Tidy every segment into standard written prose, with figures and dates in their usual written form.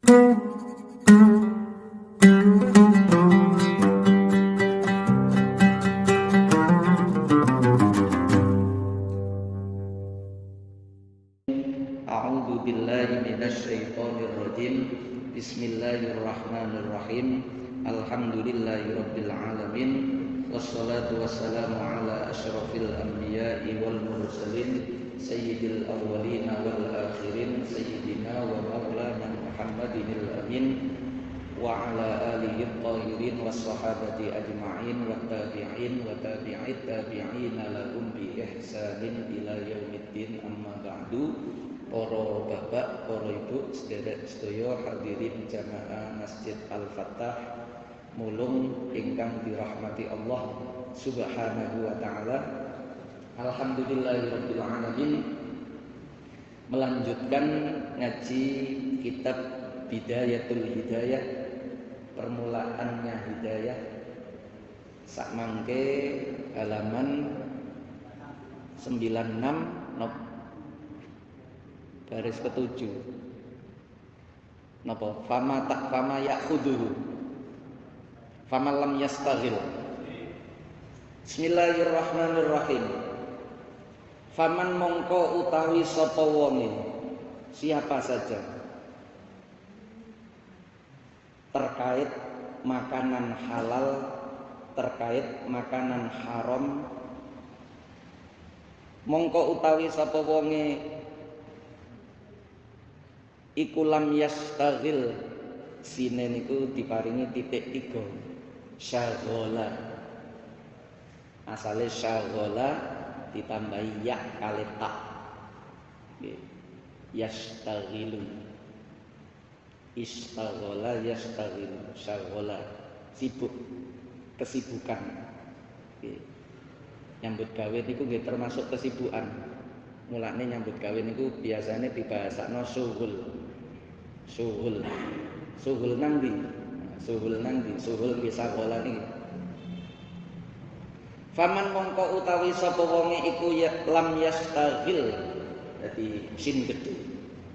A'udzu billahi minasyaitonir rajim. Bismillahirrahmanirrahim. Alhamdulillahirabbil alamin. Wassalatu wassalamu ala asyrafil anbiya'i wal mursalin sayyidil awwalin wal akhirin sayyidina wa maulana Muhammadinil amin wa ala alihi thahirin was sahabati ajma'in wa tabi'in wa tabi'it tabi'in lahum bi ihsanin ila yaumiddin amma ba'du. Para bapak, para ibu, sederek sedaya hadirin jamaah Masjid Al-Fatah mulung ingkang dirahmati Allah Subhanahu wa taala. Alhamdulillahirabbil alamin. Melanjutkan ngaji kitab Bidayatul Hidayah, permulaannya hidayah. Sak mangke halaman 96 garis ketujuh. Napa? Fama ya'khudhu. Fama lam yastaghil. Bismillahirrahmanirrahim. Faman mongko utawi sapa wonge, siapa saja, terkait makanan halal, terkait makanan haram, mongko utawi sapa wonge iku lam yastaghil, sine niku diparingi titik 3, syaghala. Asale syaghala ditambahi ya kali tak. Yastaghilu. Istaghala yastaghilu, syaghala sibuk, kesibukan. Nyambut gawe niku nggih termasuk kesibukan. Mulane nyambut gawe niku biasane dibahasakno suhul. Suhul nang ndi? Suhul bisa gola niki. Faman mongko utawi sapa wonge iku ya lam yastaghil. Dadi sin gedhe.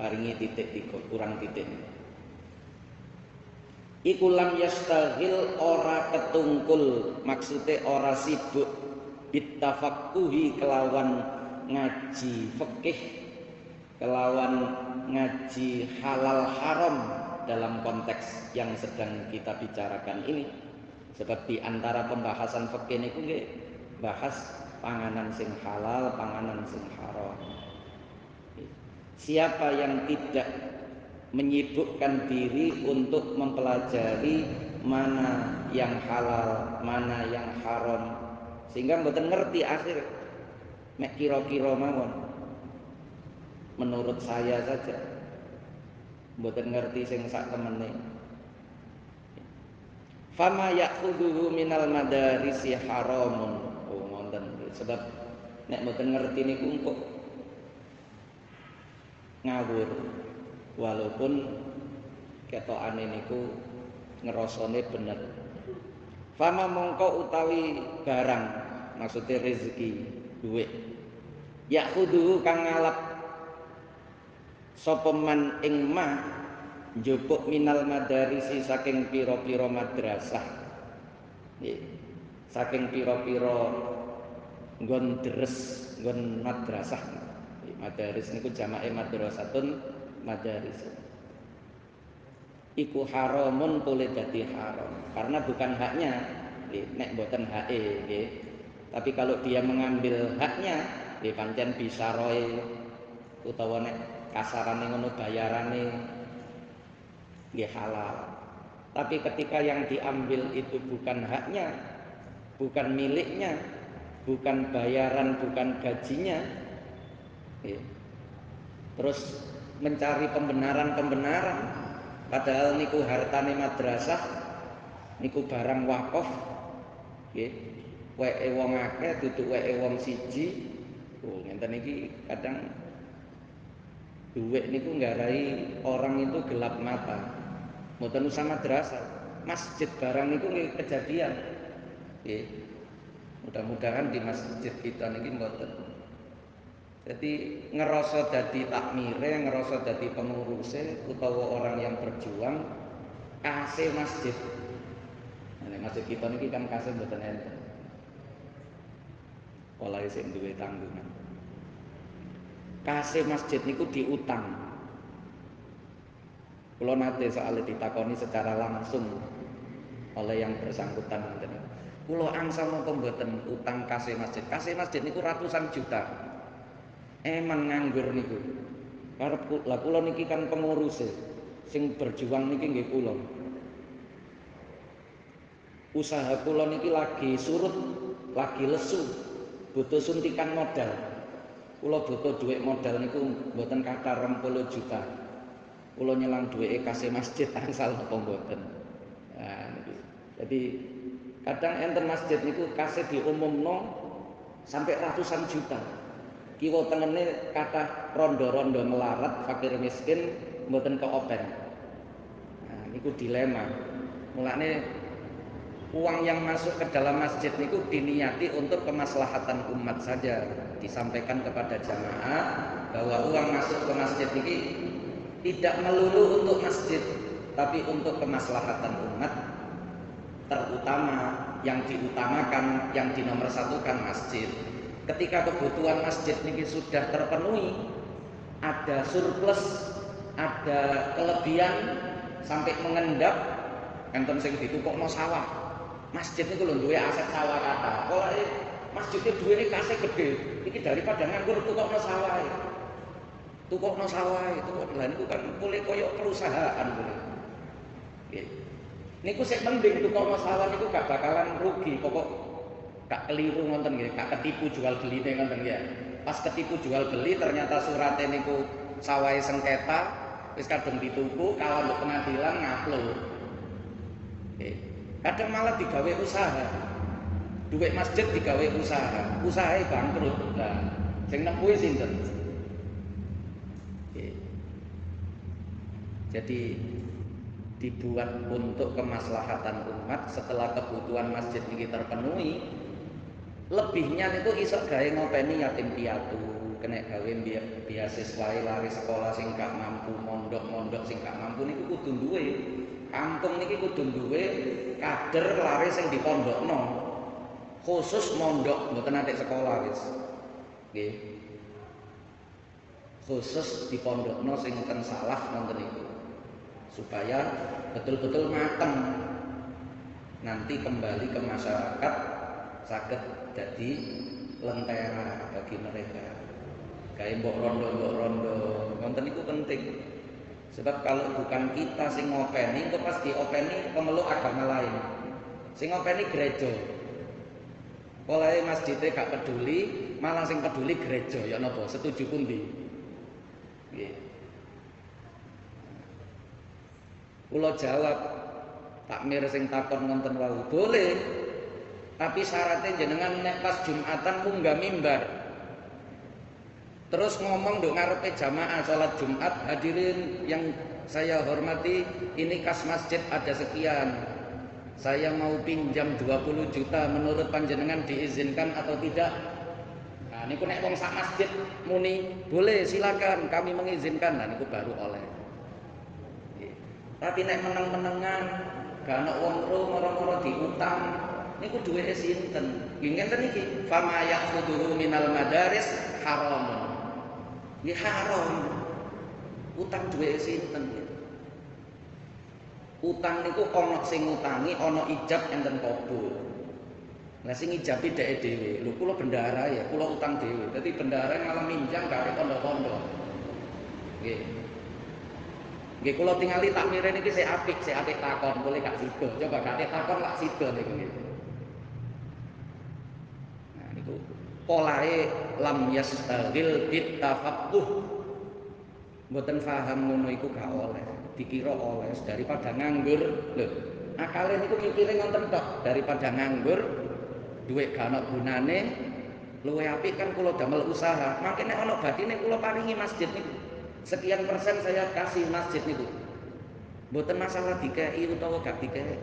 Paringi titik 3 kurang titik. Iku lam yastaghil ora ketungkul, maksude ora sibuk bitafaqquhi kelawan ngaji fikih, kelawan ngaji halal haram dalam konteks yang sedang kita bicarakan ini. Sebab di antara pembahasan fikih niku nggih bahas panganan sing halal, panganan sing haram. Siapa yang tidak menyibukkan diri untuk mempelajari mana yang halal, mana yang haram, sehingga mboten ngerti akhir mek kira-kira mawon. Menurut saya saja mboten ngerti sing sak temene. Fama ya'khudhu minal madarisi haramun. Oh ngoten. Sebab nek mboten ngerti niku engko ngawur. Walaupun ketokane niku ngerasane bener. Fama mongko utawi barang, maksudnya rezeki, duit. Ya'khudhu kang ngalap sapa man ing ma njupuk minal madarisi saking pira-pira madrasah. Nggih. Saking pira-pira nggon deres, nggon madrasah. Madaris niku jamake madrasatun madaris. Iku haramun boleh dadi haram karena bukan haknya. Nek mboten hake nggih. Tapi kalau dia mengambil haknya, pancen bisa roe utawa nek kasarane ngono bayarane nggih halal. Tapi ketika yang diambil itu bukan haknya, bukan miliknya, bukan bayaran, bukan gajinya, terus mencari pembenaran, padahal niku hartane madrasah, niku barang wakaf, weke wong akeh duduk weke wong siji. Oh ngenten iki kadang duit niku nggarai orang itu gelap mata. Mboten usah madrasah, masjid barang niku kejadian. Nggih. Mudah-mudahan di masjid kita niki mboten. Jadi ngerasa dadi takmire, ngerasa dadi penguruse utawa orang yang berjuang kasih masjid. Nah, masjid kita niki kan kasih mboten enten. Olahe sing duwe tanggungan. Kasih masjid niku diutang. Kula nate soal ditakoni secara langsung oleh yang bersangkutan ngoten. Kula angsal napa mboten utang kasih masjid. Kasih masjid niku ratusan juta. Eman nganggur niku. Karep kula niki kan pengurus sing berjuang niki nggih kula. Usaha kula niki lagi surut, lagi lesu, butuh suntikan modal. Kula butuh duit modal niku mboten kathah 20 juta. Kula nyelang duwike kasih masjid angsal napa mboten. Nah niki. Jadi kadang enten masjid niku kasih diumumno sampai ratusan juta. Kiwa tengene kathah rondo-rondo melarat, fakir miskin mboten keopen. Nah, niku dilema. Mulane uang yang masuk ke dalam masjid niku diniati untuk kemaslahatan umat saja. Disampaikan kepada jamaah bahwa uang masuk ke masjid niki tidak melulu untuk masjid, tapi untuk kemaslahatan umat. Terutama yang diutamakan, yang dinomorsatukan masjid. Ketika kebutuhan masjid ini sudah terpenuhi, ada surplus, ada kelebihan sampai mengendap, enten sing ditukokno sawah. Masjid niku lho duwe aset sawah kata. Kok masjidnya duwene kasih gede, iki daripada nganggur tukokno sawah. Tukokno sawah itu lha niku kan boleh koyo perusahaan boleh. Nggih. Niku sik mending tukokno sawah niku gak bakalan rugi, pokok gak keliru ngoten nggih, gak ketipu jual beline ngoten ya. Pas ketipu jual beli ternyata surate niku sawahe sengketa, wis kadung dituku, kalah mbok pengadilan ngaplo. Nggih. Kadang malah digawe usaha. Duit masjid digawe usaha, usahae bangkrut. Lah, sing nempuhi sinten? Nggih. Jadi dibuat untuk kemaslahatan umat. Setelah kebutuhan masjid ini terpenuhi, lebihnya itu iso gawe ngopeni yatim piatu, kena gawe beasiswa lari sekolah sing gak mampu, mondok-mondok sing gak mampu niku kudu duwe. Kampung niki kudu duwe kader lari sing dipondokno. Khusus mondok mboten nate sekolah wis. Nggih. Khusus dipondokno sing ten salaf wonten niku. Supaya betul-betul mateng. Nanti kembali ke masyarakat saged jadi lentera bagi mereka. Kayak mbok rondo, wonten niku penting. Sebab kalau bukan kita sing ngopeni, kok pas diopeni pemeluk agama lain. Sing ngopeni gereja. Polahe masjidnya gak peduli, malah sing peduli gereja. Ya napa? Setuju pundi? Nggih. Kula jawab, takmir sing takon ngonten wau, boleh. Tapi syaratnya jenengan nek pas Jumatan munggah mimbar. Terus ngomong nduk ngarepe jamaah salat Jumat, hadirin yang saya hormati, ini kas masjid ada sekian. Saya mau pinjam 20 juta, menurut panjenengan diizinkan atau tidak? Nah, niku nek wong sak masjid muni, boleh silakan kami mengizinkan. Nah niku baru oleh. Tapi nek meneng-menengan, gak ana wong ro moro-moro diutang, niku duweke sinten? Nggih ngenten iki, fama ya'khudhu minal madaris haram. Nggih haram. Utang duweke sinten? Utang niku ana sing ngutangi, ana ijab enten kabul. Lah sing ijabi dheke dhewe. Lho kula bendahara ya, kula utang dhewe. Dadi bendahara malah minjam karo pondok-pondok. Nggih. Nggih kula tingali takmire niki sik apik takon, boleh gak sida. Coba gak takon lak sida niku nggih. Nah niku polahe lam yastaghil bit tafaqquh. Mboten paham ngono iku gak oleh. Dikira oleh daripada nganggur. Lho, akale niku mikire ngoten tok, daripada nganggur duit gak ana gunane, luwih apik kan kula damel usaha. Mangkene ana batine kula paringi masjid niku. Sekian persen saya kasih masjid niku. Mboten masalah dikei utawa gak dikei.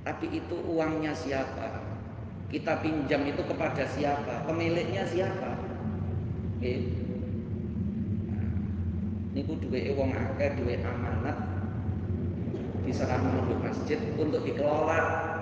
Tapi itu uangnya siapa? Kita pinjam itu kepada siapa? Pemiliknya siapa? Nggih. Niku duweke wong akeh, duwe amanat diserahno nang masjid untuk dikelola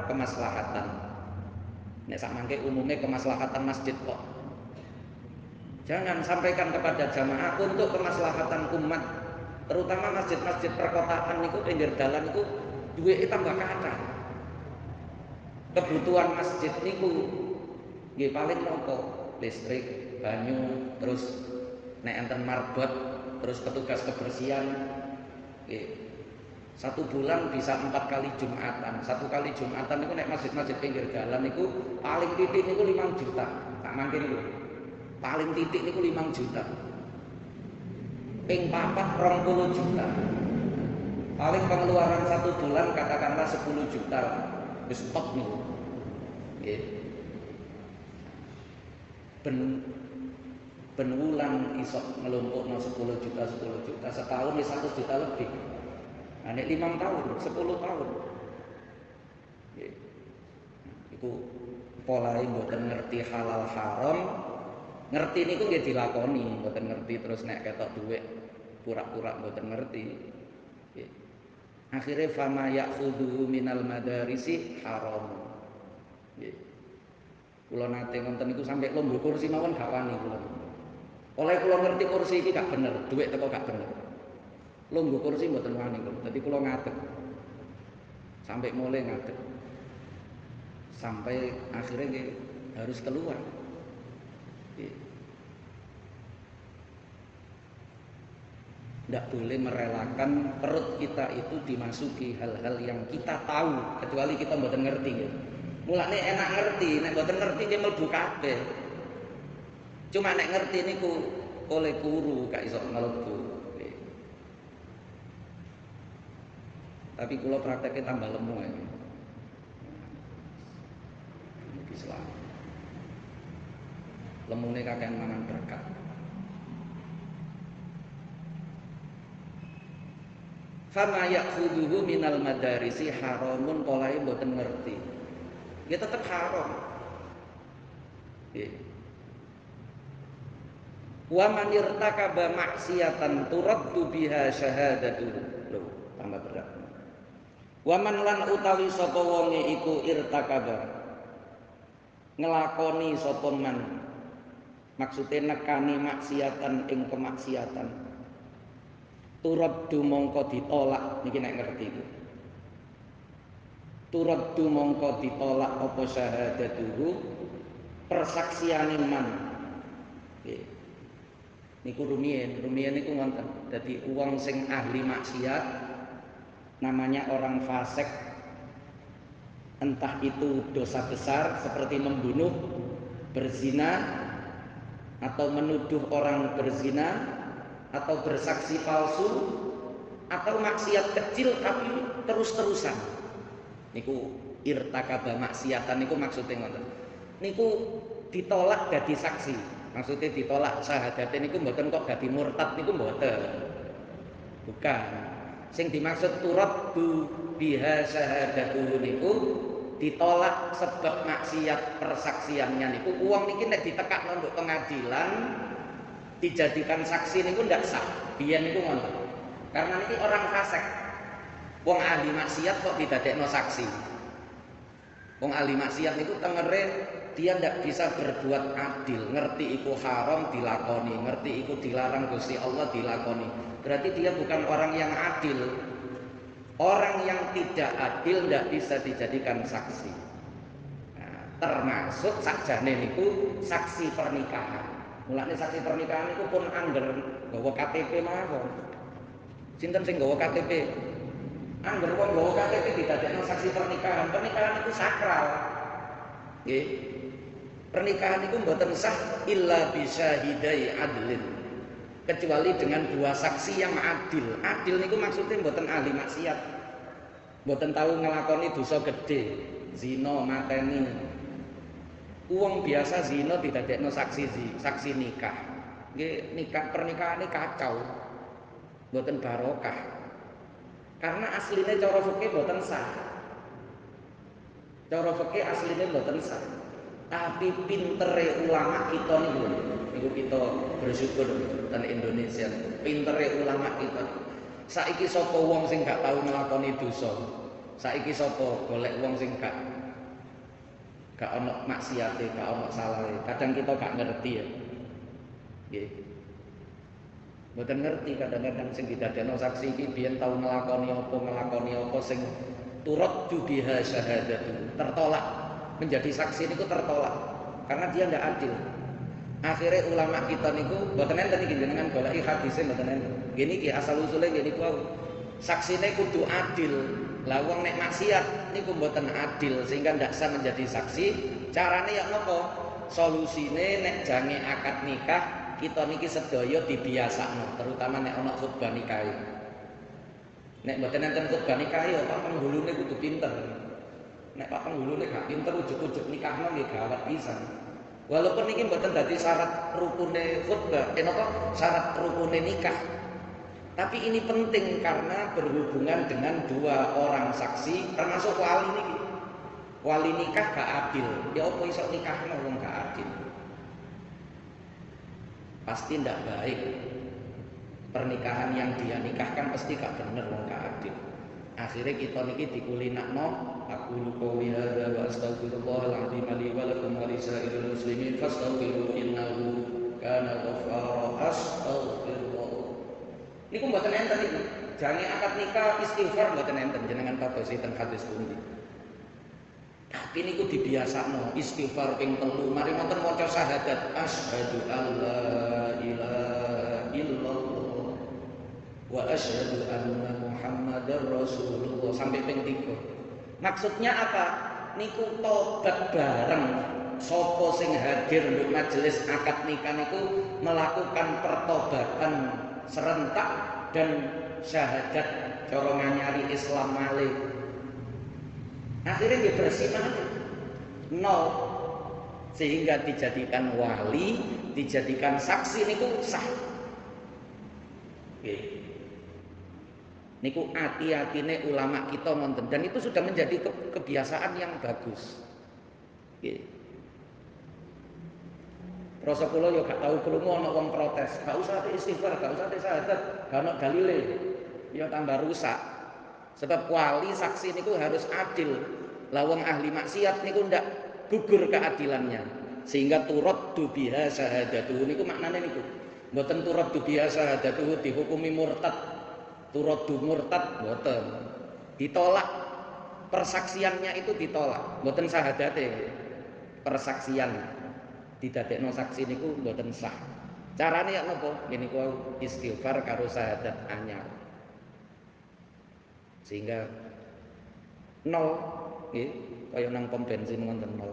kemaslahatan. Nek sak mangke umumnya kemaslahatan masjid kok. Jangan sampaikan kepada jamaah untuk kemaslahatan umat, terutama masjid-masjid perkotaan niku pinggir dalan niku duweke tambah kathah. Kebutuhan masjid niku nggih paling nopo? Listrik, banyu, terus nek enten marbot, terus petugas kebersihan. Nggih. 1 bulan bisa 4 kali Jumatan. 1 kali Jumatan niku nek masjid-masjid pinggir dalan niku paling titik niku 5 juta. Tak mangke niku. Paling titik niku 5 juta. Ping 4 20 juta. Paling pengeluaran 1 bulan katakanlah 10 juta. Wis top niku. Nggih. Ben wulan iso ngelumpukno 10 juta, setahun wis 100 juta lebih. Nek 5 tahun, 10 tahun. Nggih. Iku polahe mboten ngerti halal haram. Ngerti niku nggih dilakoni, mboten ngerti terus nek ketok dhuwit pura-pura mboten ngerti. Nggih. Akhire fama ya'khudhu minal madarisi haram. Nggih. Kula nate ngonten niku sampai lombo kursi mawon gak wani kula. Oleh kula ngerti kursi iki gak bener, dhuwit teko gak bener. Lombo kursi mboten wani kula. Dadi kula ngadeg. Sampai mulai ngadeg. Sampai akhirnya nggih harus keluar. Tidak boleh merelakan perut kita itu dimasuki hal-hal yang kita tahu, kecuali kita mboten ngerti ya. Mulane enak ngerti, nek mboten ngerti nggih mlebu kabeh. Cuma nek ngerti niku oleh guru gak iso mlebu. Tapi kula prakteknya tambah lemu ya. Islam. Lemune kakean mangan berkat. Fama ya'khudhuhu minal madarisi haramun polahe mboten ngerti. Ya tetep haram. Nggih. Wa man irtakaba maksiatan turaddu biha syahadatuhu. Lho, tambah berat. Waman lan utawi sapa wonge iku irtakaba ngelakoni sapa man, maksude nekani maksiatan ing kemaksiatan, turaddu mongko ditolak. Niki nek ngerti iku turaddu mongko ditolak apa syahadatuhu, persaksiane man. Nggih. Niku rumiyin niku wonten. Dadi wong sing ahli maksiat namanya orang fasik, entah itu dosa besar seperti membunuh, berzina, atau menuduh orang berzina, atau bersaksi palsu, atau maksiat kecil tapi terus-terusan. Niku irtakaba maksiatan niku maksudnya ngoten. Niku ditolak dadi saksi. Maksudnya ditolak syahadatnya niku mboten kok dadi murtad niku mboten. Bukan. Sing dimaksud turaddu biha syahadatuhu niku ditolak sebab maksiat persaksiannya niku. Uang niki nek ditekakno nduk pengadilan dijadikan saksi niku ndak sah. Biyen niku ngoten. Karena niki orang fasik. Wong ahli maksiat kok didadekno saksi. Wong ahli maksiat niku tengere dia ndak bisa berbuat adil, ngerti iku haram dilakoni, ngerti iku dilarang Gusti Allah dilakoni. Berarti dia bukan orang yang adil. Orang yang tidak adil tidak bisa dijadikan saksi. Nah, termasuk sakjane niku saksi pernikahan. Mulane saksi pernikahan niku pun angger nggawa KTP mawon. Sinten sing nggawa KTP? Angger wong nggawa KTP didadekno saksi pernikahan. Pernikahan itu sakral. Nggih. Pernikahan itu mboten sah illa bisyahidai adlin, kecuali dengan 2 saksi yang adil. Adil niku maksudnya mboten ahli maksiat, mboten tahu ngelakoni dosa gede, zina, mateni. Uang biasa zina didadekno saksi nikah. Nggih, nikah pernikahan ini kacau, mboten barokah. Karena aslinya cara fikih mboten sah. Cara fikih aslinya mboten sah. Tapi pintere ulama kita niku Niku kita bersyukur ten Indonesia. Pintere ulama kita. Saiki sapa wong sing gak tau nglakoni dosa? Saiki sapa golek wong sing gak ono maksiate, gak ono salahe. Kadang kita gak ngerti ya. Nggih. Mboten ngerti kadang-kadang sing didadekno saksi iki biyen tau nglakoni apa sing turut biha syahadatu. Tertolak menjadi saksi niku tertolak karena dia ndak adil. Akhirnya ulama kita niku mboten enten iki jenengan goleki hadise mboten enten. Gini iki asal usule ngene niku saksine kudu adil. Lah wong nek maksiat niku mboten adil sehingga ndak sah menjadi saksi. Carane ya napa? Solusine nek jange akad nikah kita niki sedaya dibiasakno, terutama nek ana khutbah nikah. Nek mboten enten khutbah nikah ya Pak penghulune kudu pinter. Nek Pak penghulune gak pinter ujug-ujug nikahno nggih gawat pisan. Walaupun ini mboten dadi syarat rukune khutbah, syarat rukune nikah. Tapi ini penting karena berhubungan dengan dua orang saksi, termasuk wali niki. Wali nikah gak adil. Ya apa iso nikahno wong gak adil? Pasti ndak baik. Pernikahan yang dia nikahkan pasti gak bener wong gak adil. Akhirnya kita niki dikulinakno. Aku qouli hadza wa astaghfirullahal azim li wa lakum wa lisairil muslimin fastaghfiruhu innahu kana ghaffara. Astaghfirullah. Niku mboten enten niku. Jange akad nikah istighfar mboten enten jenengan padosi teng hadis pundi. Tapi niku dibiasakno istighfar ping 3 mari wonten maca syahadat asyhadu alla ilaha illallah wa asyhadu anna muhammadar rasulullah sampai ping 3. Maksudnya apa? Niku tobat bareng. Sopo sing hadir di majelis akad nikah niku melakukan pertobatan serentak dan syahadat cara nganyari Islam malih. Akhirnya dia bersih malih. Nol. Sehingga dijadikan wali, dijadikan saksi niku sah. Oke. Niku hati-hatine ulama kita nonton dan itu sudah menjadi kebiasaan yang bagus. Nggih. Rasa kula yo gak tau krungu ana wong protes, gak usah istighfar, gak usah syahadat, gak ono dalile. Ya tambah rusak. Sebab wali saksi niku harus adil. Lah wong ahli maksiat niku ndak gugur keadilannya. Sehingga turut biha syahadatu niku maknane niku. Mboten turut biha syahadatu dihukumi murtad. Turut murtad mboten. Ditolak persaksiannya itu ditolak. Mboten syahadate. Persaksian didadekno saksi niku mboten sah. Carane ya napa? Ngene niku istighfar karo syahadat anyar. Sehingga nol nggih kaya nang pom bensin wonten nol.